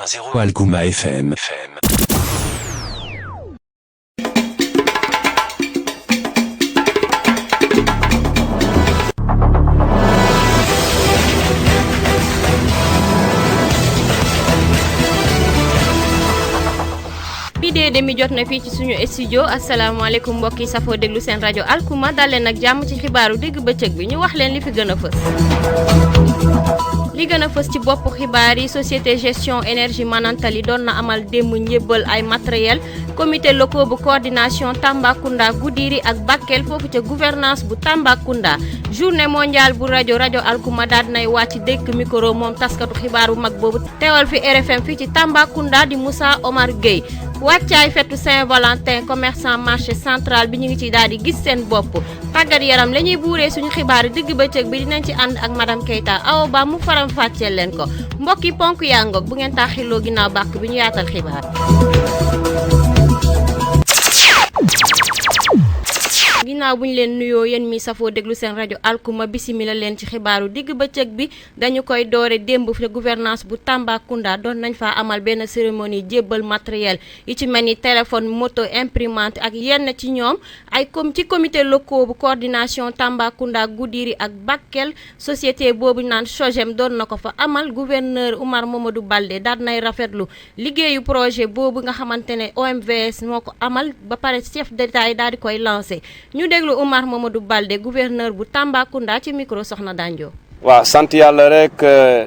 107.0 Alkuma FM. bidee demi jot na fii ci suñu studio asalaamaaleykum mbokk yi safoo déglu seen rajo Alkuma dal leen ak jàmm ci xibaaru digg bëccëg bi ñu wax leen li fi gën a fës. li gën a fës ci bopp xibaar yi société gestion énergie Manantali doon na amal démb njébbal ay matériel comité locaux bu coordination Tambacounda Goudiri ak Bakel foofu ca gouvernance bu Tambacounda journée mondiale bu rajo Alkuma daal dinay wàcc dëkk micro moom taskatu xibaar bu mag boobu teewal fi RFM fii ci Tambacounda di Moussa Omar Gueye wàccaay fetu Saint-Valentin commerçant marché central bi ñu ngi ci daal di gis seen bopp tàggat yaram la ñuy buuree suñu xibaar digg bëccëg bi dinañ ci ànd ak madame Keita awo ba mu faram fàcceel leen ko mbokki ponk yaa ngoog bu ngeen taaxiloo ginnaaw bàkk bi ñu yaatal xibaar. ginnaaw bu ñu leen nuyoo yéen mi safoo déglu seen rajo Alkuma bisimila leen ci xibaaru digg bëccëg bi dañu koy doore démb fi gouvernance bu Tambacounda doon nañ faa amal benn cérémonie jébbal matériel yi ci mel ni téléphone moto imprimante ak yenn ci ñoom ay ci comité locaux bu coordination Tambacounda Goudiri ak Bakel société boobu naan SOGEM doon na ko fa amal gouverneur Oumar Mamadou Baldé daal nay rafetlu liggéeyu projet boobu nga xamante ne OMVS moo ko amal ba pare chef d'État yi daal di koy lancé ñu déglu Oumar Mamadou Baldé gouverneur bu Tambacounda ci micro Sokhna dandio. waaw sant yàlla rek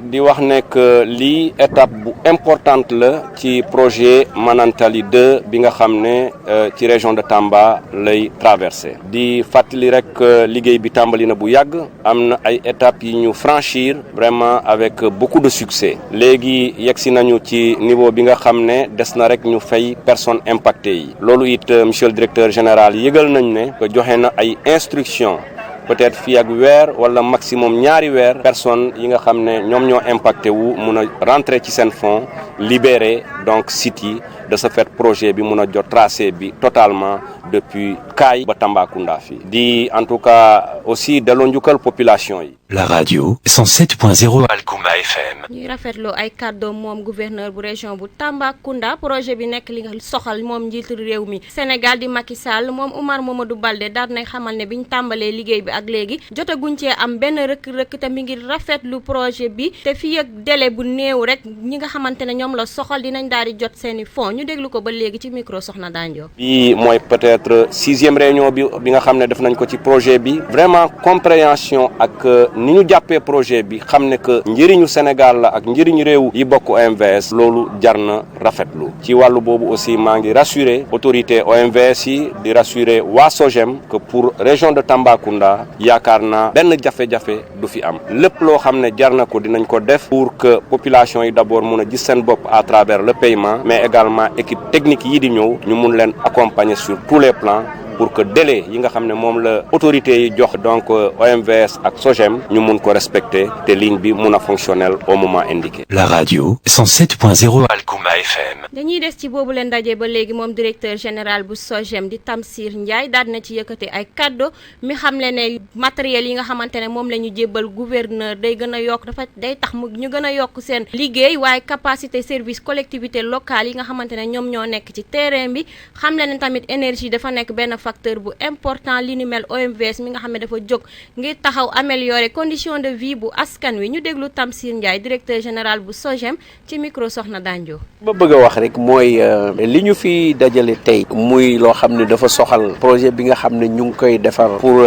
di wax nekk lii étape bu importante la ci projet Manantali 2 bi nga xam ne ci région de Tamba lay traversé di fàttali rek liggéey bi tàmbali na bu yàgg am na ay étapes yi ñu franchir vraiment avec beaucoup de succès léegi yegsi nañu ci niveau bi nga xam ne des na rek ñu fay personnes impactées yi loolu it monsieur le directeur général yëgal nañ ne que joxe na ay instructions peut-être fii ak weer wala maximum ñaari weer personnes yi nga xam ne ñoom ñoo impacté wu mun a rentrer ci seen fonds libérer donc site yi de ce fait projet bi mun a jot tracé bi totalement depuis Kaay ba Tambacounda fii di en tout cas aussi delloo njukkal population yi. La radio 107.0 Alkuma FM. ñuy rafetlu ay kàddoom moom gouverneur bu région bu Tambacounda projet bi nekk li nga soxal moom njiitu réew mi Sénégal di Macky Sall moom Oumar Mamadou Baldé daal nay xamal ne biñ tàmbalee liggéey bi ak léegi jotaguñ cee am benn rëkk-rëkk te mi ngi rafetlu projet bi te fii ak délai bu néew rek ñi nga xamante ne ñoom la soxal dinañ daal di jot seeni fonds ñu déglu ko ba léegi ci micro Sokhna dandio. bii mooy peut-être 6e réunion bi nga xam ne def nañ ko ci projet bi vraiment compréhension ak ni ñu jàppee projet bi xam ne que njëriñu Sénégal la ak njëriñu réew yi bokk OMVS loolu jar na rafetlu ci wàllu boobu aussi maa ngi rassurer autorité OMVS yi di rassurer waa SOGEM que pour région de Tambacounda yaakaar naa benn jafe-jafe du fi am lépp loo xam ne jar na ko dinañ ko def pour que population yi d'abord mun a gis seen bopp à travers le paiement mais également équipe technique yi di ñëw ñu mun leen accompagner sur tous les plans pour que délai yi nga xam ne moom la autorités yi jox donc OMVS ak SOGEM ñu mun ko respecter te ligne bi mun a fonctionnel au moment indiqué. La radio 107.0 Alkuma FM. dañuy des ci boobu leen daje ba léegi moom directeur général bu SOGEM di Tamsir Ndiaye daal na ci yëkkate ay kaddu mi xamle ne matériel yi nga xamante ne moom la ñu jébbal gouverneur day gën a yokk day tax mu ñu gën a yokk seen liggéey waaye capacité service collectivité locale yi nga xamante ne ñoom ñoo nekk ci terrain bi xamle ne tamit énergie dafa nekk benn facteur bu important li ni mel OMVS mi nga xam ne dafa jóg ngir taxaw améliorer condition de vie bu askan wi ñu déglu Tamsir Ndiaye directeur général bu SOGEM ci micro Sokhna dandio. ba bëgg a wax rek mooy li ñu fi dajale tey muy loo xam ne dafa soxal projet bi nga xam ne ñu ngi koy defar pour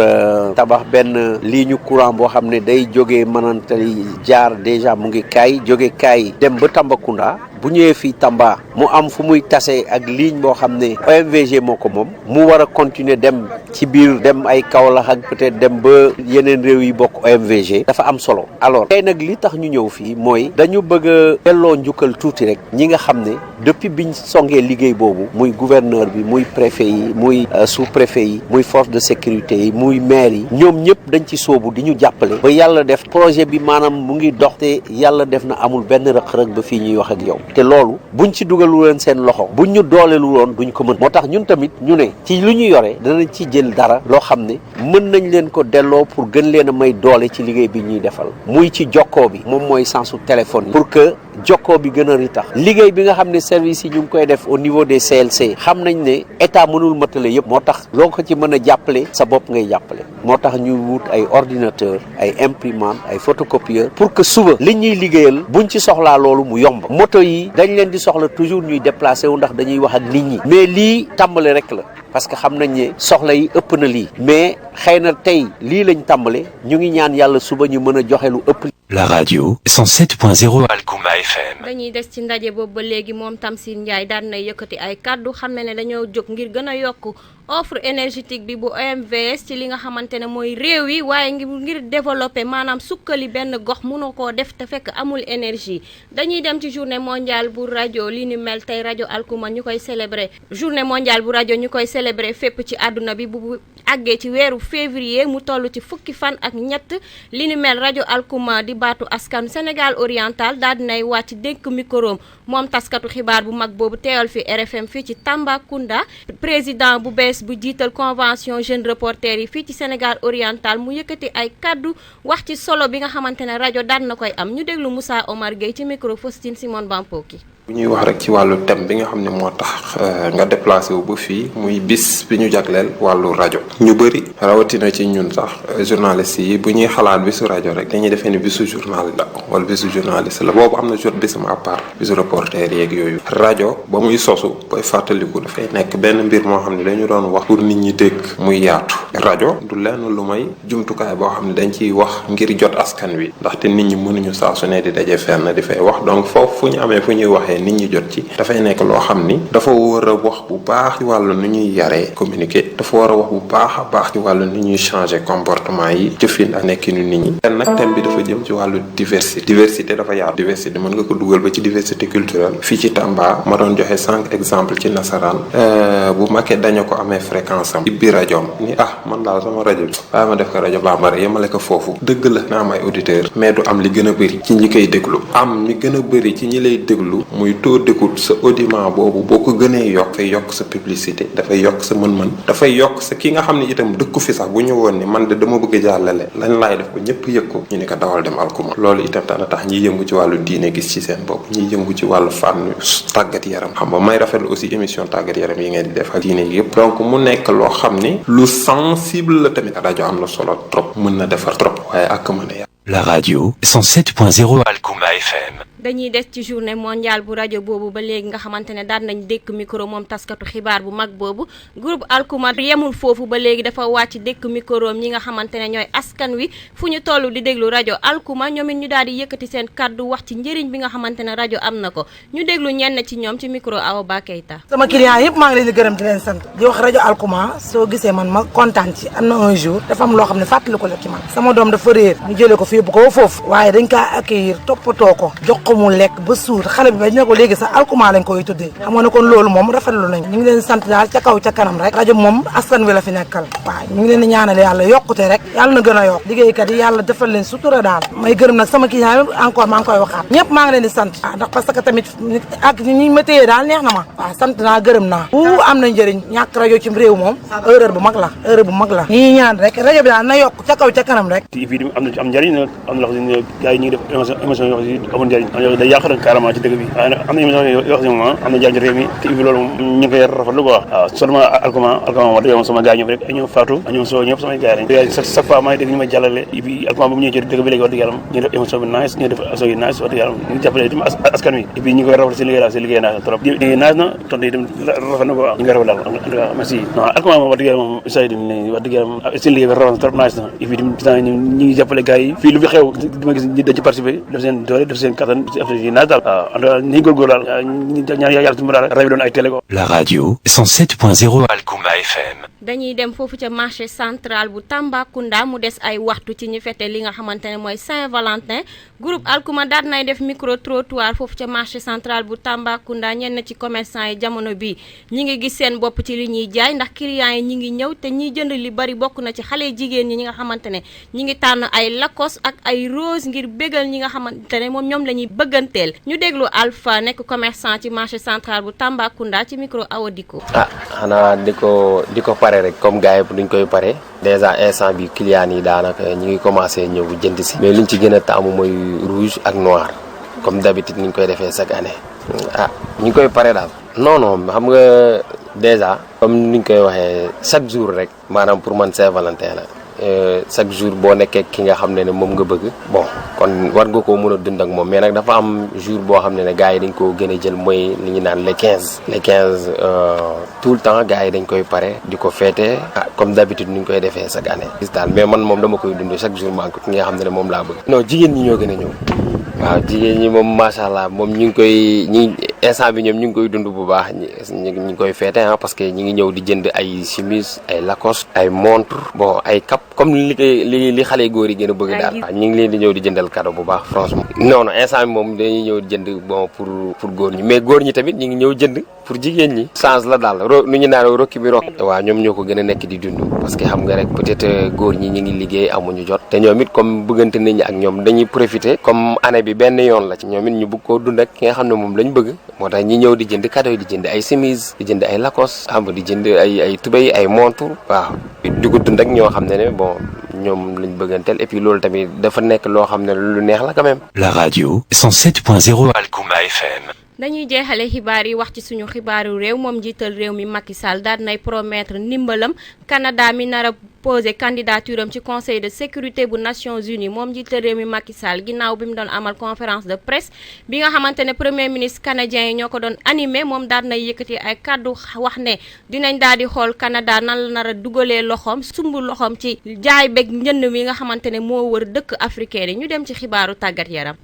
tabax benn ligne courant boo xam ne day jógee Manantali jaar déjà mu ngi Kaay jóge Kaay dem ba Tambacounda bu ñëwee fii Tamba mu am fu muy tase ak ligne boo xam ne OMVG moo ko moom mu war a continuer dem ci biir dem ay Kaolack ak peut-être dem ba yeneen réew yi bokk OMVG dafa am solo. alors tey nag li tax ñu ñëw fii mooy dañu bëgg a delloo njukkal tuuti rek ñi nga xam ne depuis biñ songee liggéey boobu muy gouverneur bi muy préfet yi muy sous-préfet yi muy force de sécurité yi muy maire yi ñoom ñëpp dañ ci soobu di ñu jàppale ba yàlla def projet bi maanaam mu ngi dox te yàlla def na amul benn rëq-rëq ba fii ñuy wax ak yow te loolu buñ ci dugalu leen seen loxo buñ ñu dooleelu woon duñ ko mën moo tax ñun tamit ñu ne ci lu ñu yore danañ ci jël dara loo xam ne mën nañ leen ko delloo pour gën leen a may doole ci liggéey bi ñuy defal muy ci jokkoo bi moom mooy sensu téléphone yi pour que jokkoo bi gën a ritax liggéey bi nga xam ne service yi ñu ngi koy def au niveau des CLC xam nañ ne état mënul matale yëpp moo tax loo ko ci mën a jàppale sa bopp ngay jàppale moo tax ñu wut ay ordinateur ay imprimante ay photocopieur pour que suba li ñuy liggéeyal buñ ci soxlaa loolu mu yomb moto yi dañ leen di soxla toujours ñuy déplacé wu ndax dañuy wax ak nit ñi mais lii tàmbale rek la parce que xam nañ ne soxla yi ëpp na lii mais xëy na tey lii lañ tàmbale ñu ngi ñaan yàlla suba ñu mën a joxe lu ëpp. La radio 107.0 Alkuma FM. dañuy des ci ndaje boobu ba léegi moom Tamsir Ndiaye daan na yëkkati ay kàddu xam ne dañoo jóg ngir gën a yokk offre énergétique bi bu OMVS ci li nga xamante ne mooy réew yi waaye ngir développer maanaam sukkali benn gox mënoo koo def te fekk amul énergie dañuy dem ci journée mondiale bu rajo li ni mel tey rajo Alkuma ñu koy célébrer journée mondiale bu rajo ñu koy célébrer fépp ci àdduna bi bu àggee ci weeru février mu toll ci fukki fan ak ñett li ni mel rajo Alkuma di baatu askan Sénégal oriental daal dinay wàcc dénk microom moom taskatu xibaar bu mag boobu teewal fi RFM fii ci Tambacounda président bu bees bu jiital convention jeune reporter yi fii ci Sénégal oriental mu yëkkati ay kaddu wax ci solo bi nga xamante ne rajo daan na koy am ñu déglu Moussa Omar Gueye ci micro Faustine Simone Bampoki. bu ñuy wax rek ci wàllu thème bi nga xam ne moo tax nga déplacé wu ba fii muy bis bi ñu jagleel wàllu rajo ñu bëri rawatina ci ñun sax journaliste yi bu ñuy xalaat bisu rajo rek dañuy defee ni bisu journal la wala bisu journaliste la boobu am na jot bisam à part bisu reporter yeeg yooyu rajo ba muy sosu booy fàttaliku dafay nekk benn mbir moo xam ne dañu doon wax pour nit ñi dégg muy yaatu rajo du lenn lu may jumtukaay boo xam ne dañ ciy wax ngir jot askan wi ndaxte nit ñi mënuñu saa su ne di daje fenn di fay wax donc foofu fu ñu amee fu ñuy waxee nit ñi jot ci dafay nekk loo xam ni dafa war a wax bu baax ci wàllu nu ñuy yaree communiquer dafa war a wax bu baax a baax ci wàllu nu ñuy changer comportement yi jëfin ak nekkinu nit ñi ten nag thème bi dafa jëm ci wàllu diversité dafa yaatu diversité mën nga ko dugal ba ci diversité culturelle fii ci Tamba ma doon joxe 5 exemple ci nasaraan bu makkee dañu ko amee fréquence am ci biir rajoom ni man daal sama rajo bi waaye ma def ko rajo bambara yemale ko foofu dëgg la na am ay auditeurs mais du am li gën a bëri ci ñi koy déglu am ñi gën a bëri ci ñi lay déglu muy taux d'écoute sa audimat boobu boo ko gënee yokk dafay yokk sa publicité dafay yokk sa mën-mën dafay yokk sa ki nga xam ne itam dëkku fi sax bu ñu woon ni man de dama bëgg jàllale lañ laay def ko ñëpp yëg ko ñu ni ko dawal dem Alkuma loolu itam dana tax ñiy yëngu ci wàllu diine gis ci seen bopp ñiy yëngu ci wàllu fànn tàggat yaram xam nga may rafetlu aussi émission tàggat yaram yi ngeen di def ak diine yi yëpp donc mu nekk loo xam ni lu sensible la tamit rajo am na solo trop mën na defar trop waaye ak mën a La radio 107.0 Alkuma FM. dañuy des ci journée mondiale bu rajo boobu ba léegi nga xamante ne daan nañ dékk micro moom taskatu xibaar bu mag boobu groupe Alkuma yemul foofu ba léegi dafa wàcc dékk micro ñi nga xamante ne ñooy askan wi fu ñu toll di déglu rajo Alkuma ñoom it ñu daal di yëkkati seen kaddu wax ci njëriñ bi nga xamante ne rajo am na ko ñu déglu ñenn ci ñoom ci micro Awa Ba Keita. sama client yëpp maa ngi leen di gërëm di leen sant di wax rajo Alkuma soo gisee man ma kontaan ci am na un jour dafa am loo xam ne fàttali ko la ci man sama doom dafa réer ñu jëlee ko fi yóbbu ko foofu waaye dañ kaa accueillir toppatoo ko jox ko mu lekk ba suur xale bi ba ñu ne ko léegi sax Alkuma lañ koy tuddee xam nga ne kon loolu moom rafetlu nañ ñu ngi leen sant daal ca kaw ca kanam rek rajo moom askan wi la fi nekkal waaw ñu ngi leen di ñaanal yàlla yokkute rek yàlla na gën a yokk liggéeykat yi yàlla defal leen sutura daal may gërëm nag sama client yi encore maa ngi koy waxaat ñëpp maa ngi leen di sant waaw ndax parce que tamit ak ñi ma téye daal neex na ma waaw sant naa gërëm naa am na njëriñ ñàkk rajo ci réew moom erreur bu mag la ñi ñaan rek rajo bi daal na yokk ca kaw ca kanam rek am njëriñ am na loo xam ne gars yi ñu ngi def émission yoo xam ne amul njëriñ am na day yàq rek carrément ci dëkk bi waaye nag am na émission yoo xam ne moom am na njëriñ réew mi te loolu moom ñu ngi koy rafetlu quoi waaw seulement Alkuma wax dëgg moom sama gars ñëpp rek ñoom Fatou ñoom Sow ñëpp samay gars lañ chaque fois maa ngi dégg ñu may jàllale et puis Alkuma bu mu ñëwee ci dëkk bi léegi wax dëgg yàlla ñu def émission bi nice ñu def émission yi nice wax dëgg yàlla ñu ngi jàppale itam askan wi et puis ñu ngi koy rafetlu seen liggéey daal seen liggéey naa trop liggéey nice na tontu itam rafet na quoi ñu ngi rafetlu daal en tout cas merci non Alkuma moom wax dëgg yàlla moom say di wax dëgg yàlla moom seen liggéey bi rafet na trop nice na et puis ñu ngi jàppale gars yi fii lu fi xew dima gis dañ ci participer def seen doole def seen kattan def seen naaj daal waaw en tout cas ñu góorgóorlu daal ñaan yàlla suñu daal rajo doon ay télé ko La radio 107.0 Alkuma FM. dañuy dem foofu ca marché central bu Tambacounda mu des ay waxtu ci ñu fete li nga xamante ne mooy Saint-Valentin groupe alkuma daal nay def micro trottoir foofu ca marché central bu Tambacounda ñenn ci commerçant yi jamono bi ñi ngi gis seen bopp ci li ñuy jaay ndax clients yi ñi ngi ñëw te ñiy jënd li bari bokk na ci xale jigéen ñi nga xamante ne ñi ngi tànn ay lakos ak ay rose ngir bégal ñi nga xamante ne moom ñoom la ñuy bëgganteel ñu déglu Alpha nekk commerçant ci marché central bu Tambacounda ci micro Awadiko. xanaa di ko pare rek comme gars yi duñ koy pare déjà instant bi clients yi daanaka ñu ngi commencé ñëw jënd si mais liñ ci gën a taamu mooy rouge ak noir comme d'habitude ni ñu koy defee chaque année ñu ngi koy pare daal non xam nga déjà comme ni ñu koy waxee chaque jour rek maanaam pour man Saint-Valentin la chaque jour boo nekkee ki nga xam ne moom nga bëgg bon kon war nga koo mën a dund ak moom mais nag dafa am jour boo xam ne gars yi dañ koo gën a jël mooy li ñu naan les 15 tout le temps gars yi dañ koy pare di ko féete comme d'habitude ni ñu koy defee chaque année gis daal mais man moom dama koy dund chaque jour maa ko ki nga xam ne moom laa bëgg non jigéen ñi ñoo gën a ñëw waaw jigéen ñi moom macha allah moom instant bi ñoom ñu ngi koy dund bu baax ñu ngi koy féete parce que ñi ngi ñëw di jënd ay chemise ay lacoste ay montre bon ay cap comme li xale góor yi gën a bëgg daal waaw ñu ngi leen di ñëw di jëndal cadeau bu baax franchement non instant bi moom dañuy ñëw di jënd bon pour góor ñi mais góor ñi tamit ñu ngi ñëw jënd pour jigéen ñi change la daal nu ñu naan rokki bi rokk waaw ñoom ñoo ko gën a nekk di dund parce que xam nga rek peut-être góor ñi ñu ngi liggéey amuñu jot te ñoom it comme bëggante nit ñi ak ñoom dañuy profiter comme année bi benn yoon la ci ñoom it ñu bëgg koo dund ak ki nga xam ne moom lañ bëgg moo tax ñi ñëw di jënd cadeau yi di jënd ay chemise di jënd ay lacoste xam nga di jënd ay tubéy ay montre waaw di ko dund ak ñoo xam ne bon ñoom lañ bëgganteel et puis loolu tamit dafa nekk loo xam ne lu neex la quand même. La radio 107.0 Alkuma FM. dañuy jeexale xibaar yi wax ci suñu xibaaru réew moom njiital réew mi Macky Sall daal nay promettre ndimbalam Canada mi nar a posé candidature am ci conseil de sécurité bu Nations Unies moom njiital réew mi Macky Sall ginnaaw bi mu doon amal conférence de presse bi nga xamante ne premier ministre canadien yi ñoo ko doon animé moom daal nay yëkkati ay kàddu wax ne dinañ daal di xool Canada nan la nar a dugalee loxoom sumb loxoom ci jaay beeg njënd mi nga xamante ne moo wër dëkk africain yi ñu dem ci xibaaru tàggat yaram.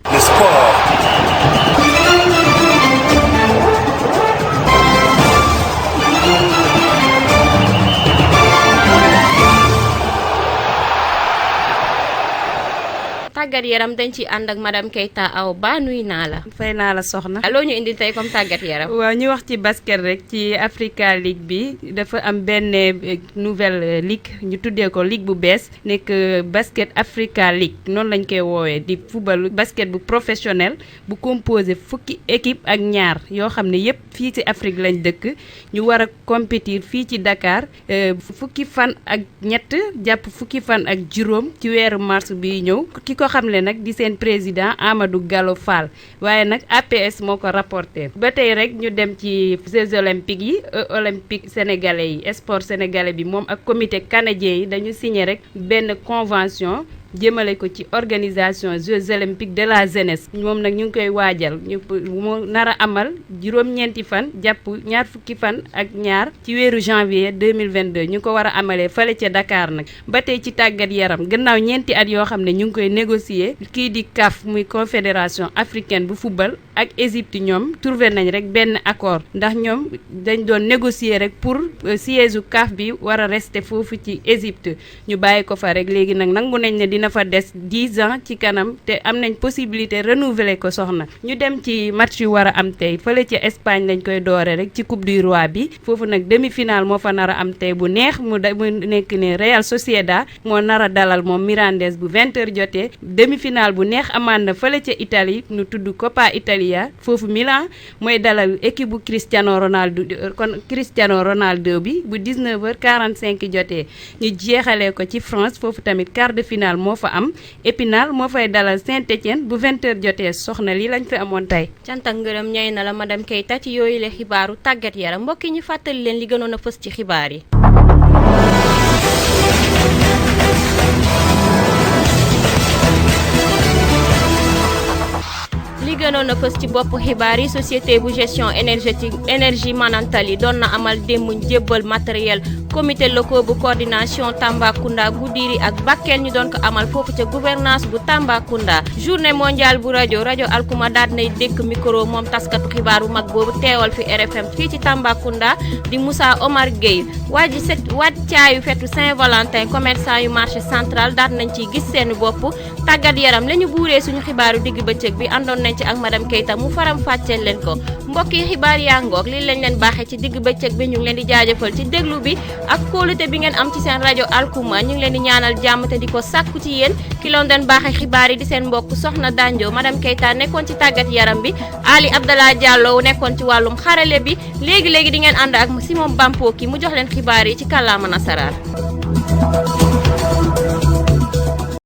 tàggat yaram dañ ci ànd ak madame Keita Aw Ba nuy naa la. fay naa la soxna. loo ñu indil tey comme tàggat yaram. waaw ñu wax ci basket rek ci Africa League bi dafa am benn nouvelle ligue ñu tuddee ko ligue bu bees nekk basket Africa League noonu lañ koy woowee di football basket bu professionnel bu composé fukki équipe ak ñaar yoo xam ne yépp fii ci Afrique lañ dëkk ñu war a compétir fii ci Dakar fukki fan ak ñett jàpp fukki fan ak juróom ci weeru mars bi ñëw ki ko xamle nag di seen président Amadou Gallo Fall waaye nag APS moo ko rapporté ba tey rek ñu dem ci Jeux olympiques yi olympique sénégalais yi sport sénégalais bi moom ak comité canadien yi dañu signé rek benn convention jëmale ko ci organisation Jeux olympiques de la jeunesse moom nag ñu ngi koy waajal mu nar a amal juróom-ñeenti fan jàpp ñaar fukki fan ak ñaar ci weeru janvier 2022 ñu ko war a amalee fële ca Dakar nag ba tey ci tàggat yaram gannaaw ñeenti at yoo xam ne ñu ngi koy négocier kii di CAF muy confédération africaine bu football ak Égypte ñoom trouvé nañ rek benn accord ndax ñoom dañ doon négocier rek pour siège u CAF bi war a rester foofu ci Égypte ñu bàyyi ko fa rek léegi nag nangu nañ ne dina fa des 10 ans ci kanam te am nañ possibilité renouveler ko soxna ñu dem ci match yu war a am tey fële ci Espagne lañ koy doore rek ci coupe du roi bi foofu nag demi-finale moo fa nar a am tey bu neex mu nekk ne Real Sociedad moo nar a dalal moom Mirandés bu 20h jotee demi-finale bu neex amaan na fële ca Italie nu tudd Coppa Italia foofu Milan mooy dalal équipe bu Cristiano Ronaldo bi bu 19h45 jotee ñu jeexalee ko ci France foofu tamit quart de finale moo fa am Épinal moo fay dalal Saint-Étienne bu 20h jotee soxna lii lañ fi amoon tey. cant ak ngërëm ñay na la madame Keita ci yooyu la xibaaru tàggat yaram mbokk yi ñu fàttali leen li gënoon a fës ci xibaar yi. li gënoon a fës ci bopp xibaar yi société bu gestion énergie maanaam Tali doon na amal démb njébbal matériel comité locaux bu coordination Tambacounda Goudiri ak Bakel ñu doon ko amal foofu ca gouvernance bu Tambacounda journée mondiale bu rajo alkuma daal nay dékk micro moom taskatu xibaar bu mag boobu teewal fi RFM fii ci Tambacounda di Moussa Omar Gueye wàccaayu fetu Saint-Valentin commerçant yu marché central daal nañ ciy gis seen bopp tàggat yaram la ñu buuree suñu xibaaru digg bëccëg bi àndoon nañ ci ak madame Keita mu faram fàcceel leen ko mbokk yi xibaar yaa ngoog lii lañ leen baaxee ci digg bëccëg bi ñu ngi leen di jaajëfal ci déglu bi ak kóolute bi ngeen am ci seen rajo alkuma ñu ngi leen di ñaanal jàmm te di ko sàkku ci yéen ki loon doon baaxee xibaar yi di seen mbokk Sokhna dandio madame Keita nekkoon ci tàggat yaram bi Ali Abdallah Diallo nekkoon ci wàllum xarale bi léegi di ngeen ànd ak Simon Bampoki mu jox leen xibaar yi ci kàllaama nasaraan